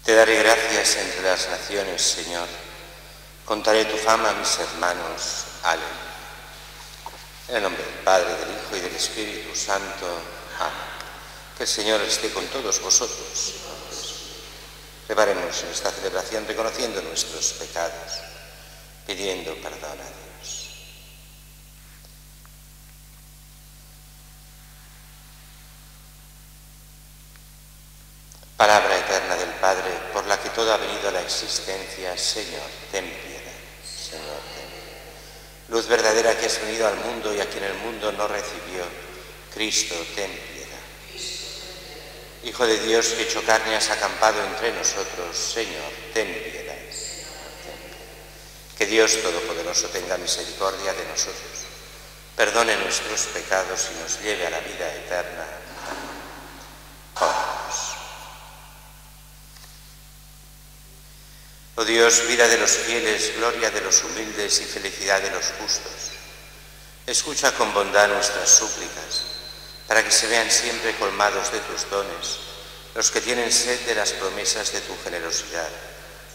Te daré gracias entre las naciones, Señor. Contaré tu fama a mis hermanos. Aleluya. En el nombre del Padre, del Hijo y del Espíritu Santo. Amén. Que el Señor esté con todos vosotros. Preparemos en esta celebración reconociendo nuestros pecados, pidiendo perdón a Dios. Palabra eterna del Padre, por la que todo ha venido a la existencia, Señor, ten piedad. Señor, ten piedad. Luz verdadera que has venido al mundo y a quien el mundo no recibió, Cristo, ten piedad. Hijo de Dios, que hecho carne has acampado entre nosotros, Señor, ten piedad. Que Dios Todopoderoso tenga misericordia de nosotros, perdone nuestros pecados y nos lleve a la vida eterna. Amén. Oremos. Oh Dios, vida de los fieles, gloria de los humildes y felicidad de los justos, escucha con bondad nuestras súplicas, para que se vean siempre colmados de tus dones los que tienen sed de las promesas de tu generosidad.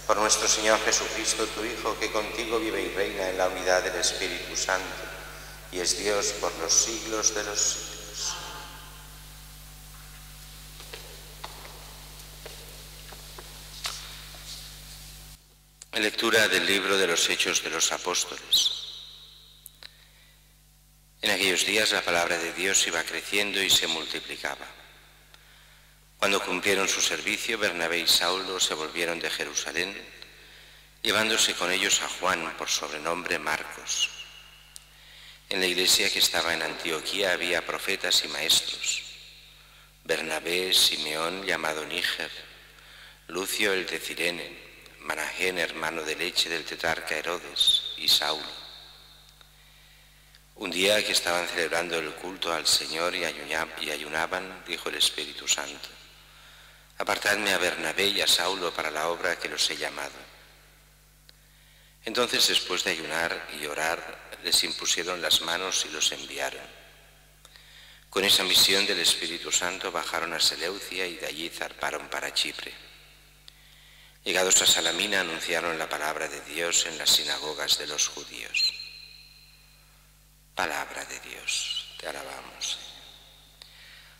Por nuestro Señor Jesucristo, tu Hijo, que contigo vive y reina en la unidad del Espíritu Santo, y es Dios por los siglos de los siglos. Lectura del libro de los Hechos de los Apóstoles. En aquellos días la palabra de Dios iba creciendo y se multiplicaba. Cuando cumplieron su servicio, Bernabé y Saulo se volvieron de Jerusalén, llevándose con ellos a Juan, por sobrenombre Marcos. En la iglesia que estaba en Antioquía había profetas y maestros: Bernabé, Simeón, llamado Níger, Lucio el de Cirene, Manahén, hermano de leche del tetrarca Herodes, y Saulo. Un día que estaban celebrando el culto al Señor y ayunaban, dijo el Espíritu Santo: apartadme a Bernabé y a Saulo para la obra que los he llamado. Entonces, después de ayunar y orar, les impusieron las manos y los enviaron. Con esa misión del Espíritu Santo bajaron a Seleucia y de allí zarparon para Chipre. Llegados a Salamina, anunciaron la palabra de Dios en las sinagogas de los judíos. Palabra de Dios, te alabamos, Señor.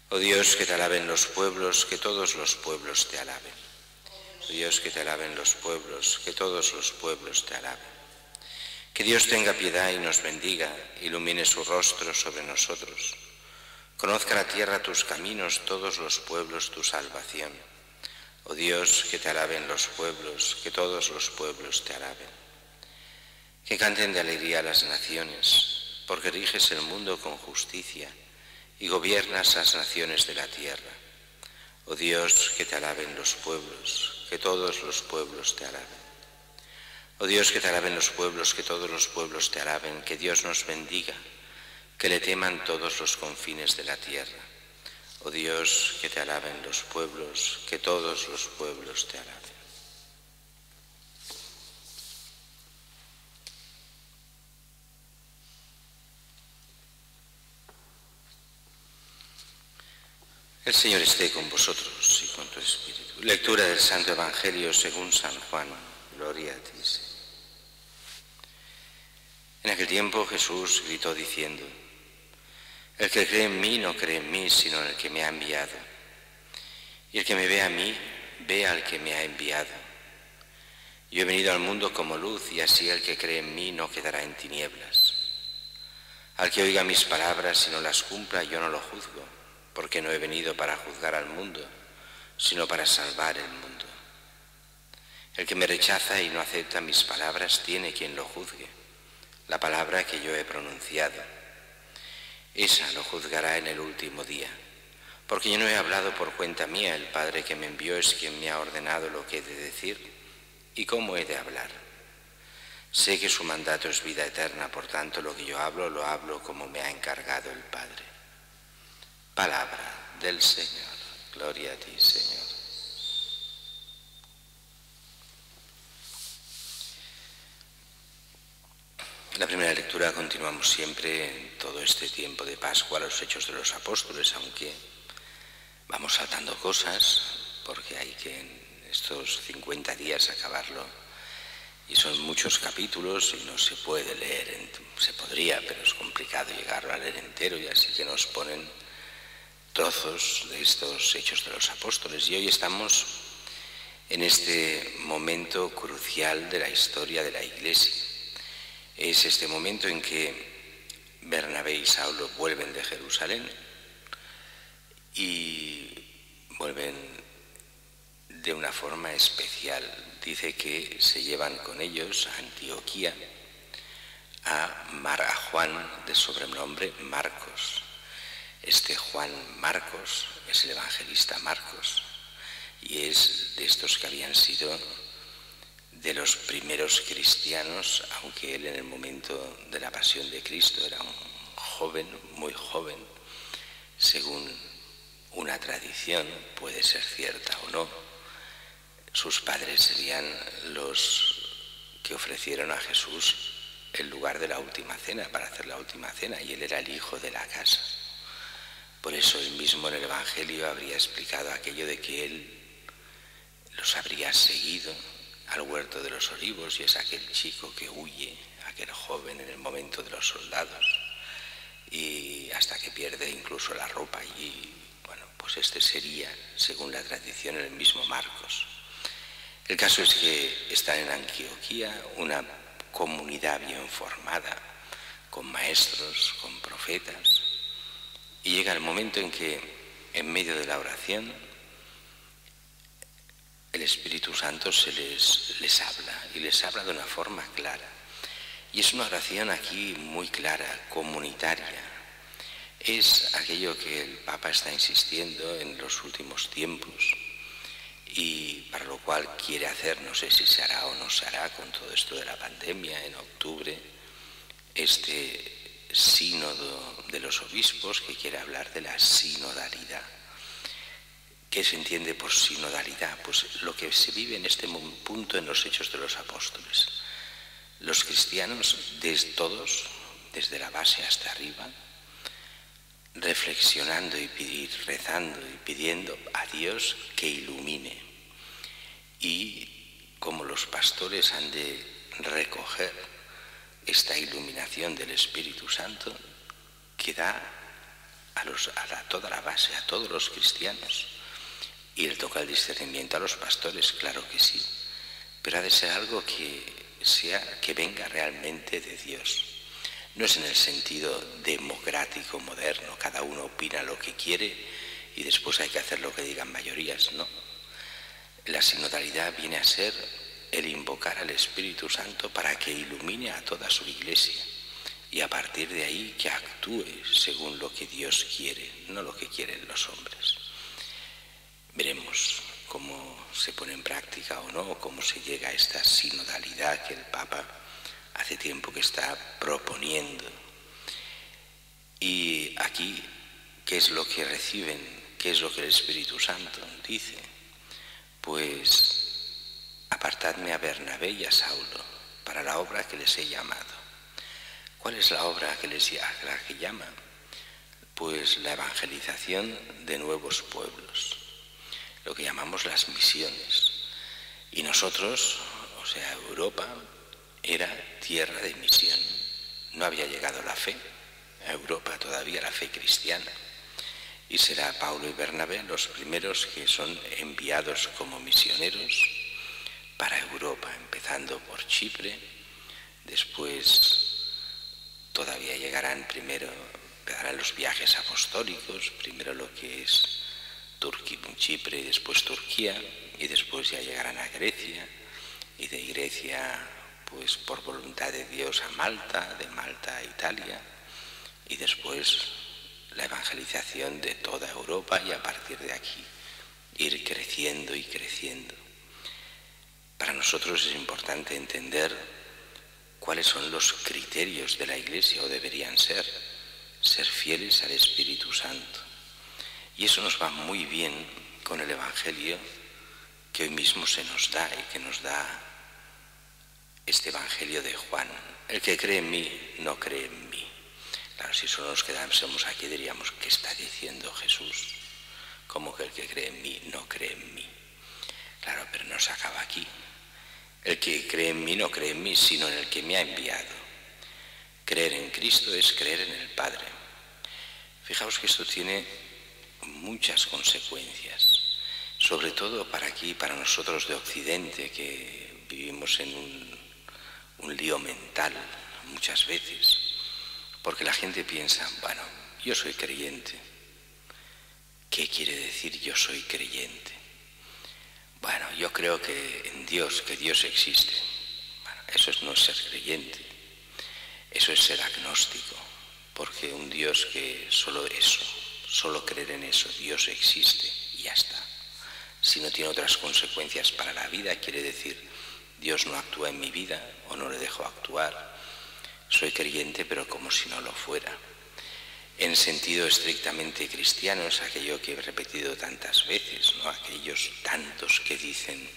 Oh Dios, que te alaben los pueblos, que todos los pueblos te alaben. Oh Dios, que te alaben los pueblos, que todos los pueblos te alaben. Que Dios tenga piedad y nos bendiga, ilumine su rostro sobre nosotros. Conozca la tierra tus caminos, todos los pueblos tu salvación. Oh Dios, que te alaben los pueblos, que todos los pueblos te alaben. Que canten de alegría las naciones, porque riges el mundo con justicia y gobiernas las naciones de la tierra. Oh Dios, que te alaben los pueblos, que todos los pueblos te alaben. Oh Dios, que te alaben los pueblos, que todos los pueblos te alaben. Que Dios nos bendiga, que le teman todos los confines de la tierra. Oh Dios, que te alaben los pueblos, que todos los pueblos te alaben. El Señor esté con vosotros y con tu espíritu. Lectura del Santo Evangelio según San Juan. Gloria a ti, Señor. En aquel tiempo Jesús gritó diciendo: el que cree en mí no cree en mí, sino en el que me ha enviado. Y el que me ve a mí, ve al que me ha enviado. Yo he venido al mundo como luz, y así el que cree en mí no quedará en tinieblas. Al que oiga mis palabras y no las cumpla, yo no lo juzgo, porque no he venido para juzgar al mundo, sino para salvar el mundo. El que me rechaza y no acepta mis palabras tiene quien lo juzgue. La palabra que yo he pronunciado, esa lo juzgará en el último día, porque yo no he hablado por cuenta mía, el Padre que me envió es quien me ha ordenado lo que he de decir y cómo he de hablar. Sé que su mandato es vida eterna, por tanto lo que yo hablo, lo hablo como me ha encargado el Padre. Palabra del Señor. Gloria a ti, Señor. En la primera lectura continuamos siempre en todo este tiempo de Pascua los Hechos de los Apóstoles, aunque vamos saltando cosas porque hay que estos 50 días acabarlo. Y son muchos capítulos y no se puede leer, se podría, pero es complicado llegarlo a leer entero, y así que nos ponen trozos de estos Hechos de los Apóstoles. Y hoy estamos en este momento crucial de la historia de la Iglesia. Es este momento en que Bernabé y Saulo vuelven de Jerusalén y vuelven de una forma especial. Dice que se llevan con ellos a Antioquía a Juan, de sobrenombre Marcos. Este Juan Marcos es el evangelista Marcos y es de estos que habían sido de los primeros cristianos, aunque él en el momento de la pasión de Cristo era un joven, muy joven, según una tradición, puede ser cierta o no. Sus padres serían los que ofrecieron a Jesús el lugar de la última cena, para hacer la última cena, y él era el hijo de la casa. Por eso él mismo en el Evangelio habría explicado aquello de que él los habría seguido al huerto de los olivos, y es aquel chico que huye, aquel joven en el momento de los soldados, y hasta que pierde incluso la ropa allí. Bueno, pues este sería, según la tradición, el mismo Marcos. El caso es que están en Antioquía, una comunidad bien formada, con maestros, con profetas, y llega el momento en que, en medio de la oración, el Espíritu Santo les habla, y les habla de una forma clara. Y es una oración aquí muy clara, comunitaria. Es aquello que el Papa está insistiendo en los últimos tiempos, y para lo cual quiere hacer, no sé si se hará o no se hará con todo esto de la pandemia, en octubre, este sínodo de los obispos que quiere hablar de la sinodalidad. ¿Qué se entiende por sinodalidad? Pues lo que se vive en este punto en los Hechos de los Apóstoles. Los cristianos, todos, desde la base hasta arriba, reflexionando y rezando y pidiendo a Dios que ilumine. Y como los pastores han de recoger esta iluminación del Espíritu Santo que da a toda la base, a todos los cristianos. Y le toca el discernimiento a los pastores, claro que sí, pero ha de ser algo que venga realmente de Dios. No es en el sentido democrático moderno, cada uno opina lo que quiere y después hay que hacer lo que digan mayorías, no. La sinodalidad viene a ser el invocar al Espíritu Santo para que ilumine a toda su Iglesia y a partir de ahí que actúe según lo que Dios quiere, no lo que quieren los hombres. Veremos cómo se pone en práctica o no, cómo se llega a esta sinodalidad que el Papa hace tiempo que está proponiendo. Y aquí, ¿qué es lo que reciben? ¿Qué es lo que el Espíritu Santo dice? Pues apartadme a Bernabé y a Saulo para la obra que les he llamado. ¿Cuál es la obra que que llama? Pues la evangelización de nuevos pueblos, lo que llamamos las misiones. Y nosotros, o sea, Europa, era tierra de misión. No había llegado la fe a Europa todavía, la fe cristiana. Y será Pablo y Bernabé los primeros que son enviados como misioneros para Europa, empezando por Chipre. Después todavía empezarán los viajes apostólicos, primero lo que es Chipre y después Turquía, y después ya llegarán a Grecia, y de Grecia, pues por voluntad de Dios, a Malta, de Malta a Italia, y después la evangelización de toda Europa, y a partir de aquí ir creciendo y creciendo. Para nosotros es importante entender cuáles son los criterios de la Iglesia, o deberían ser fieles al Espíritu Santo. Y eso nos va muy bien con el Evangelio que hoy mismo se nos da y que nos da este Evangelio de Juan. El que cree en mí, no cree en mí. Claro, si solo nos quedásemos aquí diríamos, ¿qué está diciendo Jesús? Como que el que cree en mí, no cree en mí. Claro, pero no se acaba aquí. El que cree en mí no cree en mí, sino en el que me ha enviado. Creer en Cristo es creer en el Padre. Fijaos que esto tiene muchas consecuencias, sobre todo para aquí, para nosotros de Occidente, que vivimos en un lío mental muchas veces, porque la gente piensa, bueno, yo soy creyente. ¿Qué quiere decir yo soy creyente? Bueno, yo creo que en Dios, que Dios existe. Bueno, eso no es ser creyente, eso es ser agnóstico, porque un Dios que solo creer en eso, Dios existe y ya está. Si no tiene otras consecuencias para la vida, quiere decir, Dios no actúa en mi vida o no le dejo actuar. Soy creyente, pero como si no lo fuera. En sentido estrictamente cristiano es aquello que he repetido tantas veces, ¿no? Aquellos tantos que dicen,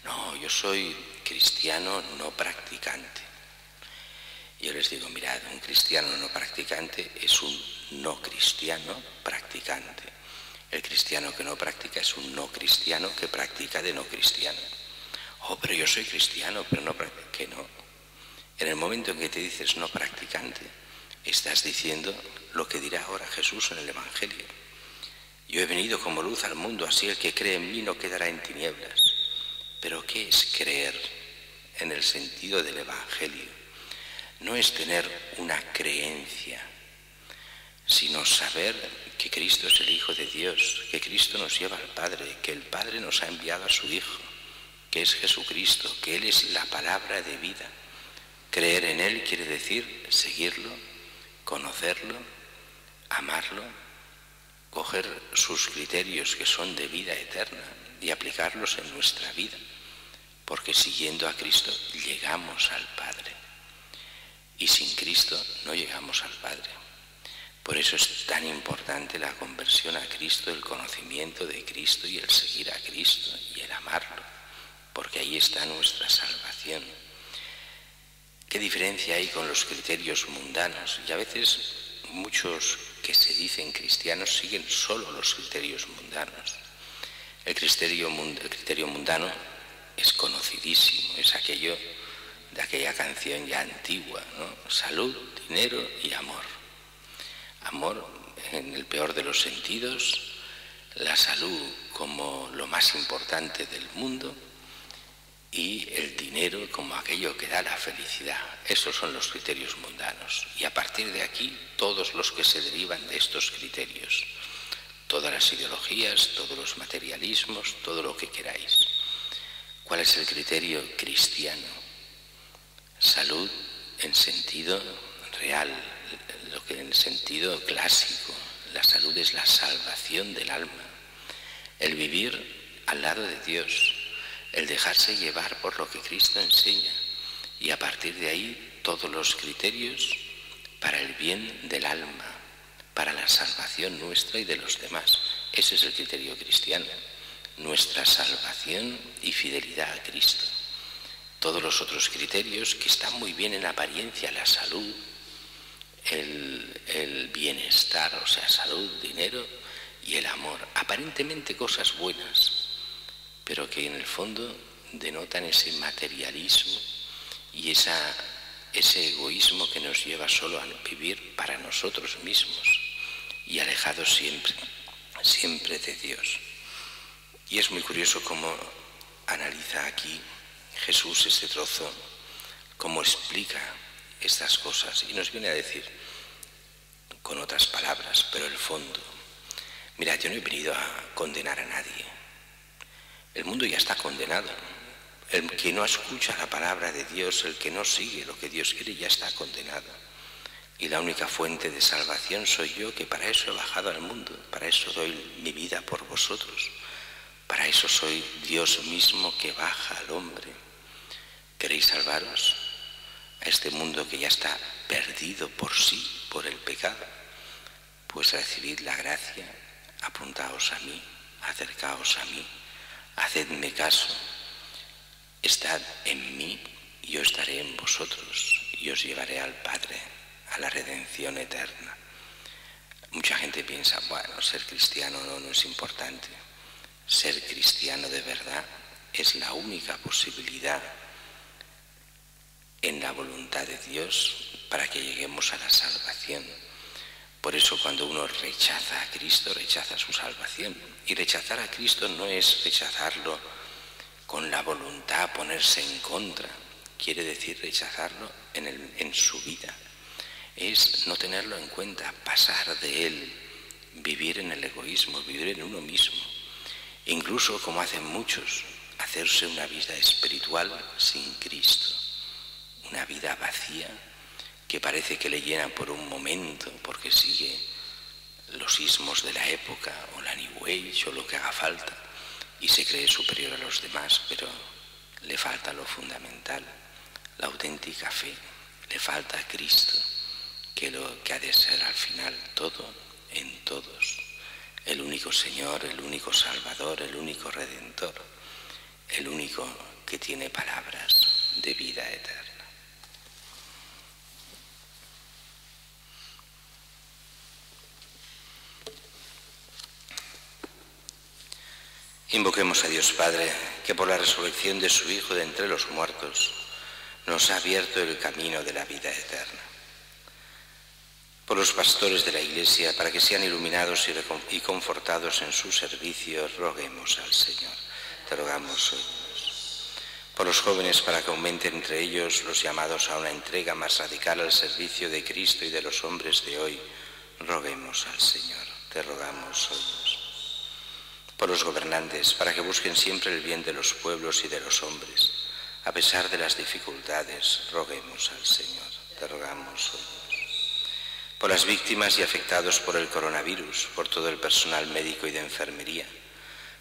no, yo soy cristiano no practicante. Yo les digo, mirad, un cristiano no practicante es un no cristiano practicante. El cristiano que no practica es un no cristiano que practica de no cristiano. Oh, pero yo soy cristiano, pero no practico. Que no. En el momento en que te dices no practicante, estás diciendo lo que dirá ahora Jesús en el Evangelio. Yo he venido como luz al mundo, así el que cree en mí no quedará en tinieblas. Pero ¿qué es creer en el sentido del Evangelio? No es tener una creencia, sino saber que Cristo es el Hijo de Dios, que Cristo nos lleva al Padre, que el Padre nos ha enviado a su Hijo, que es Jesucristo, que Él es la palabra de vida. Creer en Él quiere decir seguirlo, conocerlo, amarlo, coger sus criterios que son de vida eterna y aplicarlos en nuestra vida, porque siguiendo a Cristo llegamos al Padre y sin Cristo no llegamos al Padre. Por eso es tan importante la conversión a Cristo, el conocimiento de Cristo y el seguir a Cristo y el amarlo, porque ahí está nuestra salvación. ¿Qué diferencia hay con los criterios mundanos? Y a veces muchos que se dicen cristianos siguen solo los criterios mundanos. El criterio mundano es conocidísimo, es aquello de aquella canción ya antigua, ¿no? Salud, dinero y amor. Amor en el peor de los sentidos, la salud como lo más importante del mundo, y el dinero como aquello que da la felicidad. Esos son los criterios mundanos. Y a partir de aquí, todos los que se derivan de estos criterios, todas las ideologías, todos los materialismos, todo lo que queráis. ¿Cuál es el criterio cristiano? Salud en sentido real, lo que en sentido clásico. La salud es la salvación del alma, el vivir al lado de Dios, el dejarse llevar por lo que Cristo enseña, y a partir de ahí todos los criterios para el bien del alma, para la salvación nuestra y de los demás. Ese es el criterio cristiano, nuestra salvación y fidelidad a Cristo. Todos los otros criterios que están muy bien en apariencia, la salud, el bienestar, o sea, salud, dinero y el amor, aparentemente cosas buenas, pero que en el fondo denotan ese materialismo y ese egoísmo que nos lleva solo a vivir para nosotros mismos y alejados siempre de Dios. Y es muy curioso cómo analiza aquí Jesús este trozo, cómo explica estas cosas, y nos viene a decir con otras palabras, pero el fondo. Mira, yo no he venido a condenar a nadie. El mundo ya está condenado. El que no escucha la palabra de Dios, el que no sigue lo que Dios quiere, ya está condenado. Y la única fuente de salvación soy yo, que para eso he bajado al mundo, para eso doy mi vida por vosotros, para eso soy Dios mismo que baja al hombre. ¿Queréis salvaros a este mundo que ya está perdido por sí, por el pecado? Pues recibid la gracia, apuntaos a mí, acercaos a mí. Hacedme caso, estad en mí y yo estaré en vosotros y os llevaré al Padre, a la redención eterna. Mucha gente piensa, bueno, ser cristiano no es importante. Ser cristiano de verdad es la única posibilidad en la voluntad de Dios para que lleguemos a la salvación. Por eso cuando uno rechaza a Cristo, rechaza su salvación. Y rechazar a Cristo no es rechazarlo con la voluntad, ponerse en contra. Quiere decir rechazarlo en su vida. Es no tenerlo en cuenta, pasar de él, vivir en el egoísmo, vivir en uno mismo. Incluso, como hacen muchos, hacerse una vida espiritual sin Cristo. Una vida vacía que parece que le llena por un momento porque sigue los ismos de la época o la New Age o lo que haga falta y se cree superior a los demás, pero le falta lo fundamental, la auténtica fe, le falta a Cristo, que ha de ser al final todo en todos, el único Señor, el único Salvador, el único Redentor, el único que tiene palabras de vida eterna. Invoquemos a Dios Padre, que por la resurrección de su Hijo de entre los muertos nos ha abierto el camino de la vida eterna. Por los pastores de la Iglesia, para que sean iluminados y confortados en su servicio, roguemos al Señor. Te rogamos hoy. Por los jóvenes, para que aumenten entre ellos los llamados a una entrega más radical al servicio de Cristo y de los hombres de hoy, roguemos al Señor. Te rogamos hoy. Por los gobernantes, para que busquen siempre el bien de los pueblos y de los hombres. A pesar de las dificultades, roguemos al Señor. Te rogamos hoy. Por las víctimas y afectados por el coronavirus, por todo el personal médico y de enfermería,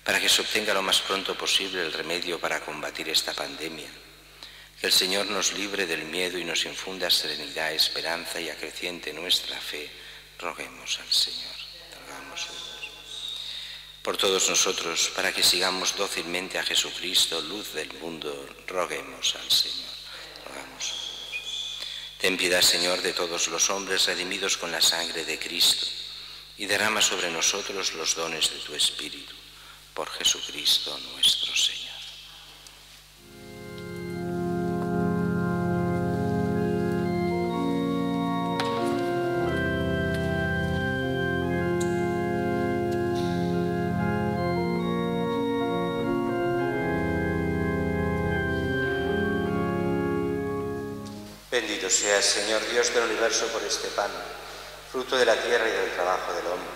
para que se obtenga lo más pronto posible el remedio para combatir esta pandemia. Que el Señor nos libre del miedo y nos infunda serenidad, esperanza y acreciente nuestra fe, roguemos al Señor. Te rogamos hoy. Por todos nosotros, para que sigamos dócilmente a Jesucristo, luz del mundo, roguemos al Señor. Rogamos. Ten piedad, Señor, de todos los hombres redimidos con la sangre de Cristo, y derrama sobre nosotros los dones de tu Espíritu, por Jesucristo nuestro Señor. Bendito seas, Señor Dios del universo, por este pan, fruto de la tierra y del trabajo del hombre,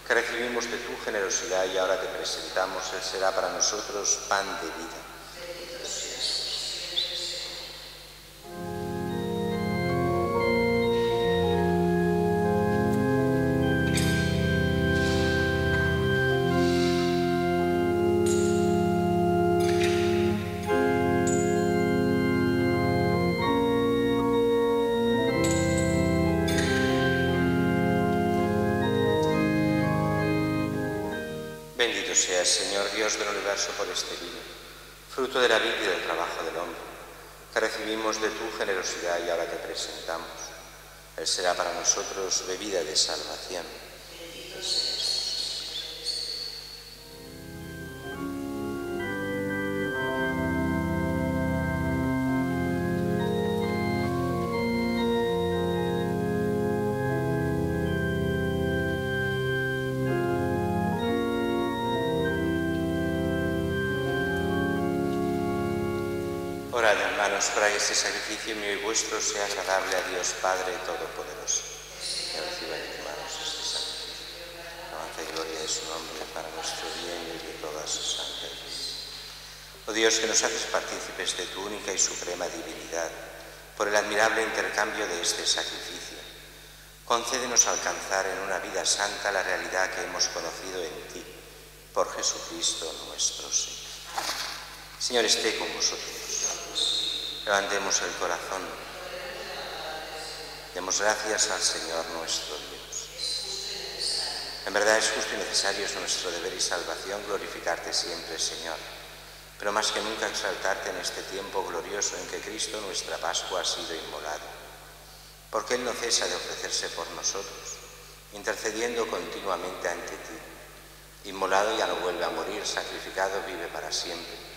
que recibimos de tu generosidad y ahora te presentamos. Él será para nosotros pan de vida. Bendito seas, Señor Dios del universo, por este vino, fruto de la vida y del trabajo del hombre, que recibimos de tu generosidad y ahora te presentamos. Él será para nosotros bebida de salvación. Orad, hermanos, para que este sacrificio mío y vuestro sea agradable a Dios Padre Todopoderoso. Que reciba de tus manos este sacrificio, alabanza y gloria de su nombre, para nuestro bien y de toda su santa Iglesia. Oh Dios, que nos haces partícipes de tu única y suprema divinidad, por el admirable intercambio de este sacrificio, concédenos alcanzar en una vida santa la realidad que hemos conocido en ti, por Jesucristo nuestro Señor. Señor, esté con vosotros. Levantemos el corazón. Demos gracias al Señor nuestro Dios. En verdad es justo y necesario, es nuestro deber y salvación glorificarte siempre, Señor, pero más que nunca exaltarte en este tiempo glorioso en que Cristo, nuestra Pascua, ha sido inmolado, porque Él no cesa de ofrecerse por nosotros, intercediendo continuamente ante ti. Inmolado ya no vuelve a morir, sacrificado vive para siempre.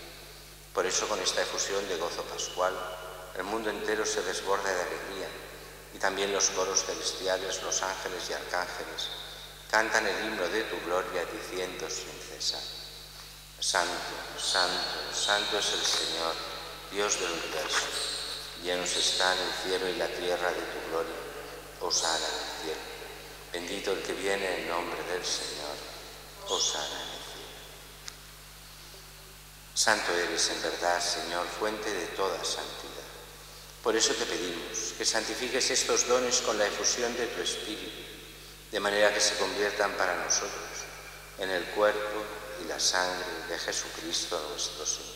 Por eso, con esta efusión de gozo pascual, el mundo entero se desborda de alegría, y también los coros celestiales, los ángeles y arcángeles, cantan el himno de tu gloria diciendo sin cesar: Santo, santo, santo es el Señor, Dios del universo. Llenos están el cielo y la tierra de tu gloria. Hosana en el cielo. Bendito el que viene en nombre del Señor. Hosana en el cielo. Santo eres en verdad, Señor, fuente de toda santidad. Por eso te pedimos que santifiques estos dones con la efusión de tu Espíritu, de manera que se conviertan para nosotros en el cuerpo y la sangre de Jesucristo nuestro Señor,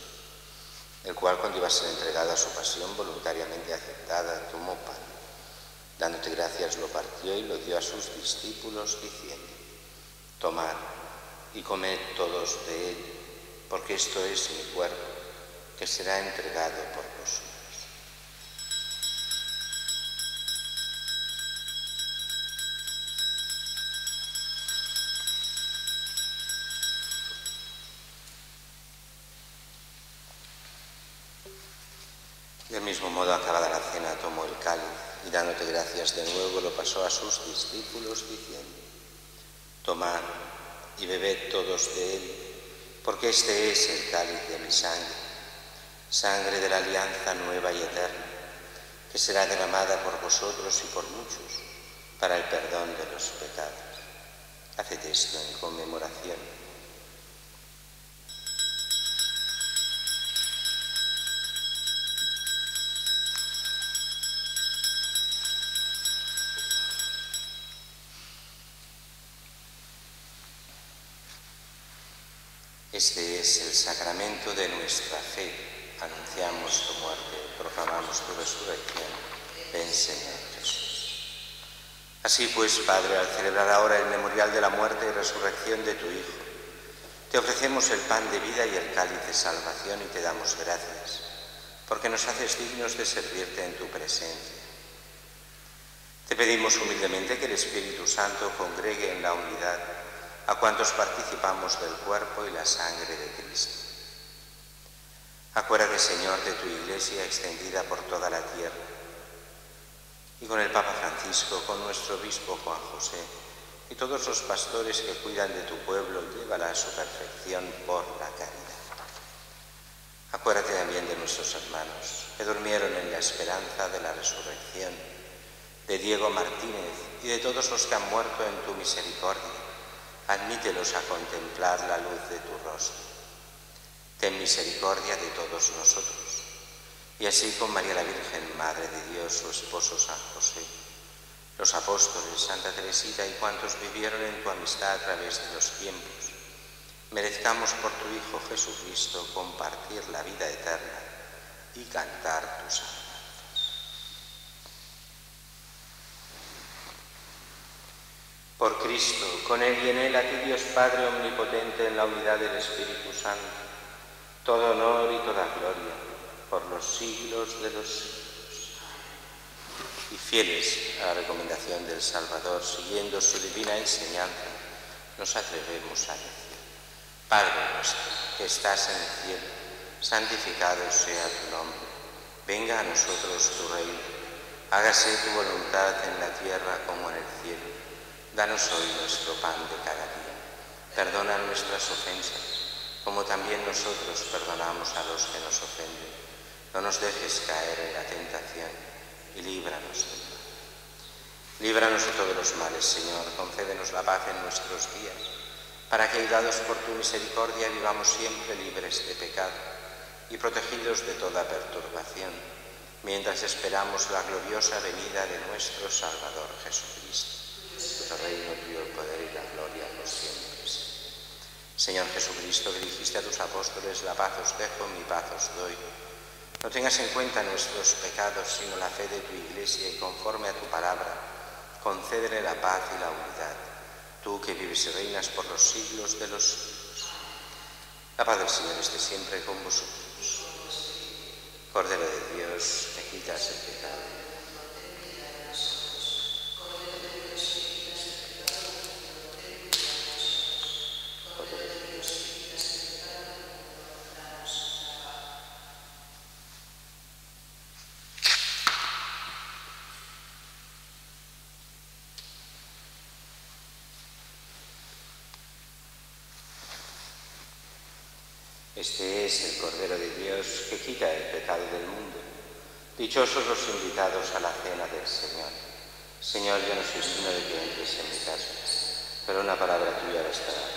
el cual, cuando iba a ser entregado a su pasión voluntariamente aceptada, tomó pan. Dándote gracias, lo partió y lo dio a sus discípulos, diciendo: Tomad y comed todos de él, porque esto es mi cuerpo, que será entregado por vosotros. Del mismo modo, acabada la cena, tomó el cáliz y, dándote gracias de nuevo, lo pasó a sus discípulos, diciendo: Tomad y bebed todos de él, porque este es el cáliz de mi sangre, sangre de la alianza nueva y eterna, que será derramada por vosotros y por muchos para el perdón de los pecados. Haced esto en conmemoración. Este es el sacramento de nuestra fe. Anunciamos tu muerte, proclamamos tu resurrección. Ven, Señor Jesús. Así pues, Padre, al celebrar ahora el memorial de la muerte y resurrección de tu Hijo, te ofrecemos el pan de vida y el cáliz de salvación y te damos gracias, porque nos haces dignos de servirte en tu presencia. Te pedimos humildemente que el Espíritu Santo congregue en la unidad a cuantos participamos del cuerpo y la sangre de Cristo. Acuérdate, Señor, de tu Iglesia extendida por toda la tierra, y con el Papa Francisco, con nuestro obispo Juan José, y todos los pastores que cuidan de tu pueblo, llévala a su perfección por la caridad. Acuérdate también de nuestros hermanos que durmieron en la esperanza de la resurrección, de Diego Martínez y de todos los que han muerto en tu misericordia. Admítelos a contemplar la luz de tu rostro. Ten misericordia de todos nosotros. Y así, con María la Virgen, Madre de Dios, su esposo San José, los apóstoles, Santa Teresita y cuantos vivieron en tu amistad a través de los tiempos, merezcamos por tu Hijo Jesucristo compartir la vida eterna y cantar tus alabanzas. Por Cristo, con Él y en Él, a ti, Dios Padre omnipotente, en la unidad del Espíritu Santo, todo honor y toda gloria, por los siglos de los siglos. Y fieles a la recomendación del Salvador, siguiendo su divina enseñanza, nos atrevemos a decir: Padre nuestro, que estás en el cielo, santificado sea tu nombre. Venga a nosotros tu reino. Hágase tu voluntad en la tierra como en el cielo. Danos hoy nuestro pan de cada día. Perdona nuestras ofensas, como también nosotros perdonamos a los que nos ofenden. No nos dejes caer en la tentación y líbranos del mal. Líbranos de todos los males, Señor. Concédenos la paz en nuestros días, para que, ayudados por tu misericordia, vivamos siempre libres de pecado y protegidos de toda perturbación, mientras esperamos la gloriosa venida de nuestro Salvador Jesucristo. Tuyo reino, tuyo el poder y la gloria por siempre. Señor Jesucristo, que dijiste a tus apóstoles: la paz os dejo, mi paz os doy. No tengas en cuenta nuestros pecados, sino la fe de tu Iglesia, y conforme a tu palabra, concédele la paz y la unidad. Tú que vives y reinas por los siglos de los siglos. La paz del Señor esté siempre con vosotros. Cordero de Dios, que quitas el pecado. Este es el Cordero de Dios que quita el pecado del mundo. Dichosos los invitados a la cena del Señor. Señor, yo no soy digno de que entres en mi casa, pero una palabra tuya bastará.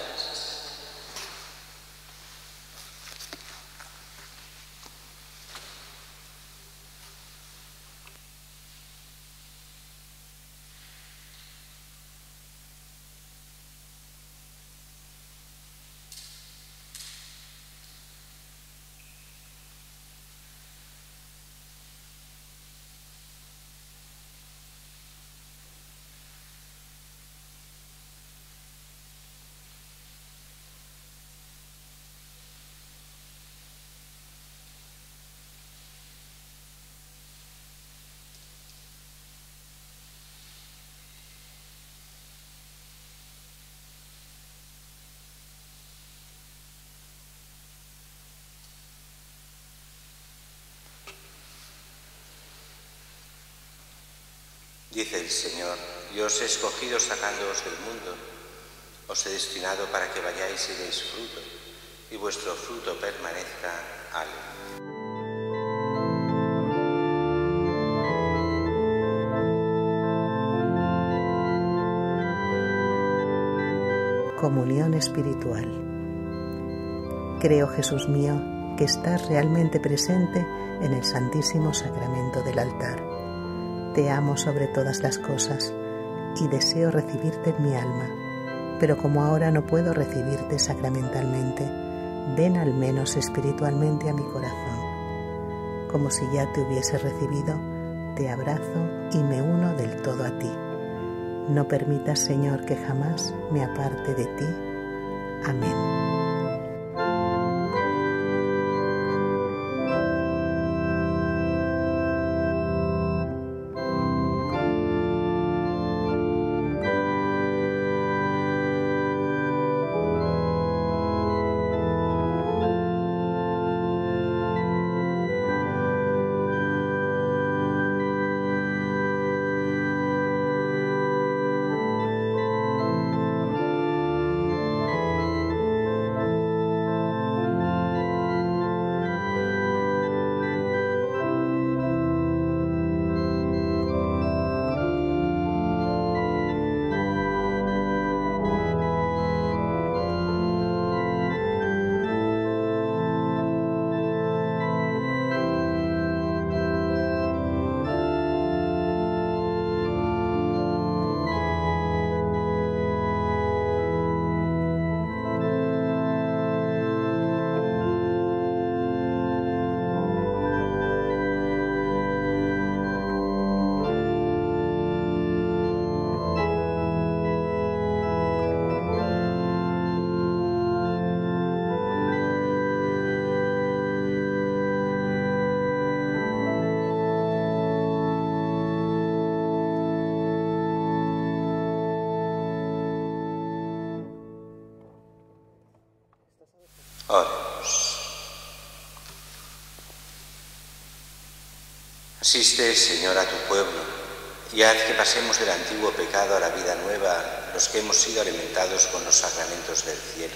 Dice el Señor: yo os he escogido sacándoos del mundo, os he destinado para que vayáis y deis fruto, y vuestro fruto permanezca. Aleluya. Comunión espiritual. Creo, Jesús mío, que estás realmente presente en el Santísimo Sacramento del altar. Te amo sobre todas las cosas y deseo recibirte en mi alma, pero como ahora no puedo recibirte sacramentalmente, ven al menos espiritualmente a mi corazón. Como si ya te hubiese recibido, te abrazo y me uno del todo a ti. No permitas, Señor, que jamás me aparte de ti. Amén. Oremos. Asiste, Señor, a tu pueblo y haz que pasemos del antiguo pecado a la vida nueva los que hemos sido alimentados con los sacramentos del cielo,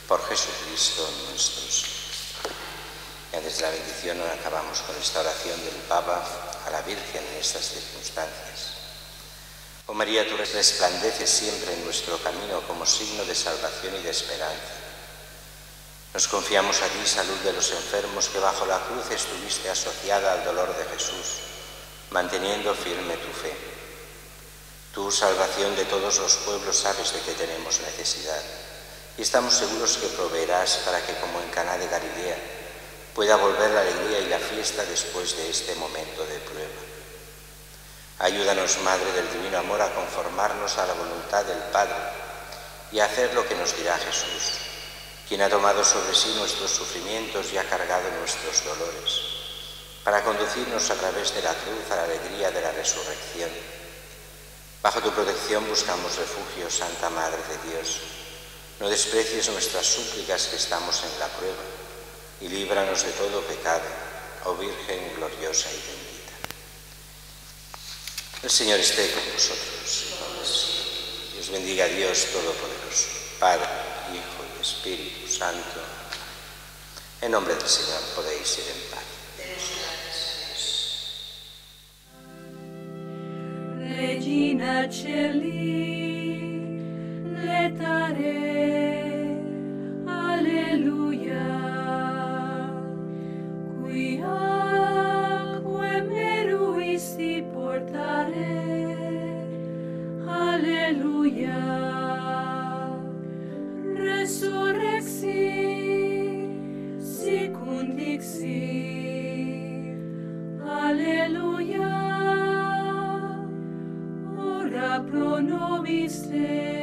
por Jesucristo nuestro Señor. Y antes de la bendición acabamos con esta oración del Papa a la Virgen en estas circunstancias. Oh María, tú resplandeces siempre en nuestro camino como signo de salvación y de esperanza. Nos confiamos a ti, salud de los enfermos, que bajo la cruz estuviste asociada al dolor de Jesús, manteniendo firme tu fe. Tú, salvación de todos los pueblos, sabes de qué tenemos necesidad, y estamos seguros que proveerás para que, como en Caná de Galilea, pueda volver la alegría y la fiesta después de este momento de prueba. Ayúdanos, Madre del Divino Amor, a conformarnos a la voluntad del Padre y a hacer lo que nos dirá Jesús, quien ha tomado sobre sí nuestros sufrimientos y ha cargado nuestros dolores, para conducirnos a través de la cruz a la alegría de la resurrección. Bajo tu protección buscamos refugio, Santa Madre de Dios. No desprecies nuestras súplicas que estamos en la prueba, y líbranos de todo pecado, oh Virgen gloriosa y bendita. El Señor esté con vosotros. Dios bendiga a Dios Todopoderoso, Padre, Hijo y Espíritu Santo. En nombre del Señor podéis ir en paz. Regina Celi, letare, alleluia, quiaque meruisti portare, alleluia, resurrexi, sicunt dixi, alleluia, ora pro nobis te.